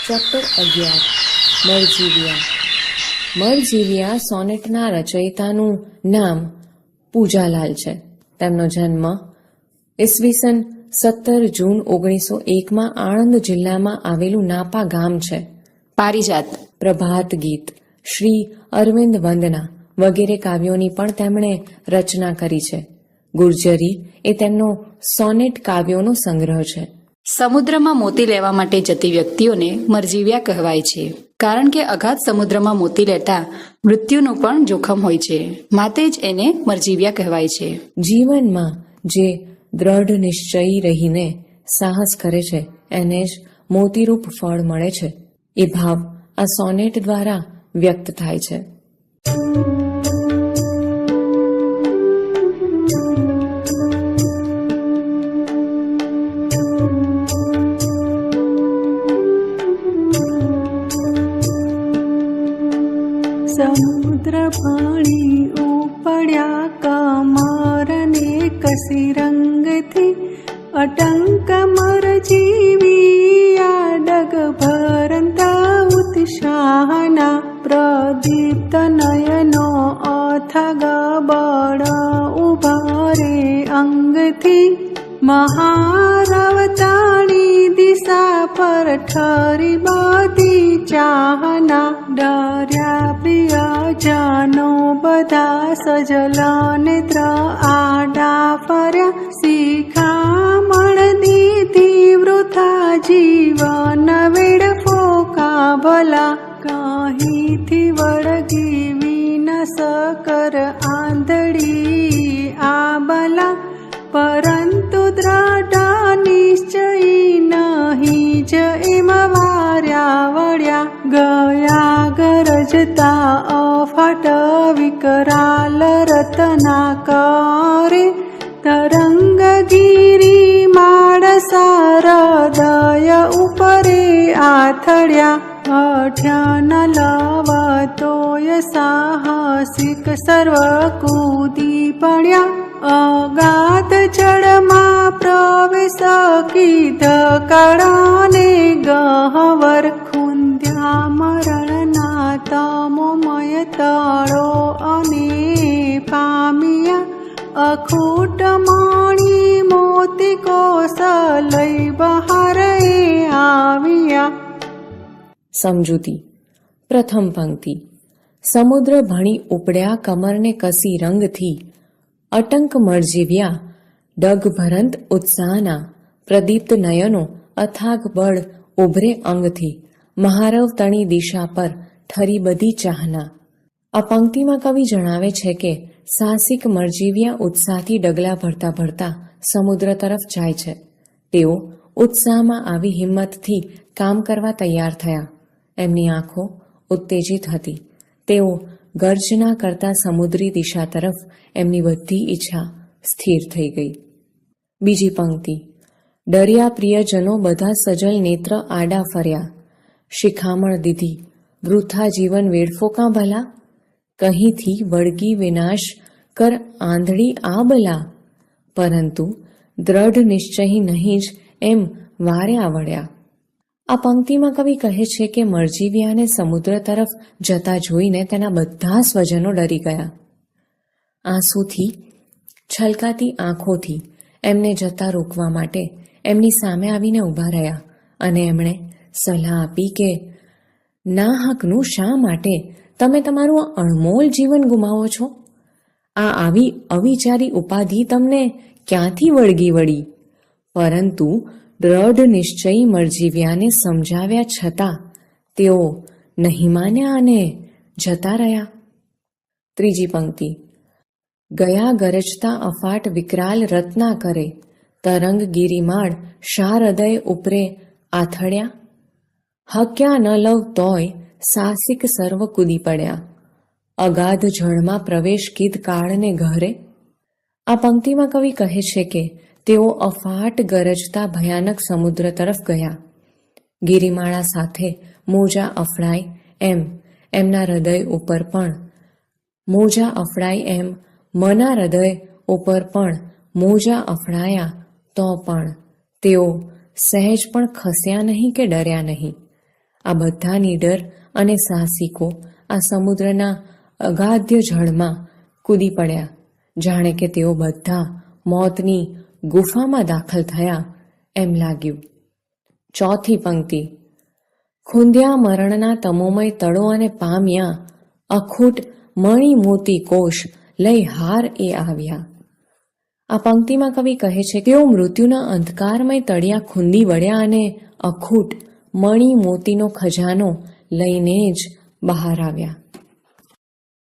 Chapter 11 મરજીવિયા. મરજીવિયા સોનેટના રચયિતાનું નામ પૂજાલાલ છે. તેમનો જન્મ ઈસવીસન 17 જૂન 1901 આણંદ જિલ્લામાં આવેલું નાપા ગામ છે. પારિજાત, પ્રભાત ગીત, શ્રી અરવિંદ વંદના વગેરે કાવ્યોની પણ તેમણે રચના કરી છે. ગુર્જરી એ તેમનો સોનેટ કાવ્યોનો સંગ્રહ છે. સમુદ્રમાં મોતી લેવા માટે જતી વ્યક્તિઓને મરજીવિયા કહેવાય છે, કારણ કે અગાધ સમુદ્રમાં મોતી લેતા મૃત્યુનું પણ જોખમ હોય છે, માટે જ એને મરજીવિયા કહેવાય છે. જીવનમાં જે દ્રઢ નિશ્ચયી રહીને સાહસ કરે છે એને જ મોતીરૂપ ફળ મળે છે, એ ભાવ આ સોનેટ દ્વારા વ્યક્ત થાય છે. સમુદ્ર પાણી ઉપડ્યા કમરને કસી રંગથી, અટંક મરજીવિયા ડગ ભરંતા ઉત્સાહના, પ્રદીપ્ત નયનો અથગ બળ ઉભા રે અંગથી, મહારવતાણી દિશા પર ઠરી બધી ચાહના, ડર્યા પ્રિયજનો બધા સજલ નેત્ર આડા ફર્યા, શિખામણ દીધી વૃથા જીવન વેડફો કા ભલા, કહીથી વળગી વિનાશ કર આંધળી આ બલા, પરંતુ દ્રઢ નિશ્ચયી નહીં જ એમ વાર્યા વળ્યા, ગયા ગરજતા અફાટ વિકરાલ રતના કરે, તરંગગીરી માળસા હૃદય ઉપરે આથડ્યા, અઠ્યા ન લવતોય સાહસિક સર્વ કૂદી પડ્યા, અગાધ જળમાં પ્રવેશ કીધ કાળાને ગહવર, ખૂંદ્યા મરણના તમોમય તળો અને પામ્યા, અખૂટ મણી મોતી કોષ લઈ બહાર એ આવ્યા. સમજૂતી. પ્રથમ પંક્તિ. સમુદ્ર ભણી ઉપડ્યા કમરને કસી રંગથી, અટંક મરજીવ્યા ડગ ભરંત ઉત્સાહના, પ્રદીપ્ત નયનો અથાગ બળ ઉભરે અંગથી, મહારવ તણી દિશા પર ઠરી બધી ચાહના. આ પંક્તિમાં કવિ જણાવે છે કે સાહસિક મરજીવિયા ઉત્સાહથી ડગલા ભરતા ભરતા સમુદ્ર તરફ જાય છે. તેઓ ઉત્સાહમાં આવી હિંમતથી કામ કરવા તૈયાર થયા. એમની આંખો ઉત્તેજિત હતી. તેઓ ગર્જના કરતા સમુદ્રી દિશા તરફ એમની બધી ઈચ્છા સ્થિર થઈ ગઈ. બીજી પંક્તિ. ડર્યા પ્રિયજનો બધા સજલ નેત્ર આડા ફર્યા, શિખામણ દીધી વૃથા જીવન વેડફો કાં ભલા, કહીંથી વળગી વિનાશ કર આંધળી આ બલા, પરંતુ દ્રઢ નિશ્ચયી નહીં જ એમ વાર્યા વળ્યા. આ પંક્તિમાં કવિ કહે છે કે મરજીવિયાને સમુદ્ર તરફ જતા જોઈને તેના બધા સ્વજનો ડરી ગયા. આંસુથી છલકાતી આંખોથી એમને જતા રોકવા માટે એમની સામે આવીને ઊભા રહ્યા અને એમણે સલાહ આપી કે ના હકનું શા માટે તમે તમારું અણમોલ જીવન ગુમાવો છો? આ આવી અવિચારી ઉપાધિ તમને ક્યાંથી વળગી વળી? પરંતુ દ્રઢ નિશ્ચયી મરજીવિયાને સમજાવ્યા છતાં તેઓ નહીં માન્યા અને જતા રહ્યા. ત્રીજી પંક્તિ. ગયા ગરજતા અફાટ વિકરાલ રત્ના કરે, તરંગ ગિરિમાળ શા હૃદય ઉપરે આથડ્યા, હક્યા ન લવ તોય સાહસિક સર્વ કૂદી પડ્યા, અગાધ જળમાં પ્રવેશ કીધ કાળને ગહરે. આ પંક્તિમાં કવિ કહે છે કે તેઓ અફાટ ગરજતા ભયાનક સમુદ્ર તરફ ગયા. ગિરિમાળા સાથે મોજા અફડાય એમ એમના હૃદય ઉપર પણ મોજા અફડાય એમ મના હૃદય ઉપર પણ મોજા અફડાયા તો પણ તેઓ સહેજ પણ ખસ્યા નહીં કે ડર્યા નહીં. આ બધા નીડર અને સાહસિકો આ સમુદ્રના અગાધ્ય જળમાં કૂદી પડ્યા, જાણે કે તેઓ બધા મોતની ગુફામાં દાખલ થયા એમ લાગ્યું. ચોથી પંક્તિ. ખૂંદ્યા મરણના તમોમય તળો અને પામ્યા અખૂટ મણિ મોતી કોષ લઈ હાર એ આવ્યા. આ પંક્તિમાં કવિ કહે છે તેઓ મૃત્યુના અંધકારમય તળિયા ખૂંદી વળ્યા અને અખૂટ મણિ મોતીનો ખજાનો લઈને જ બહાર આવ્યા.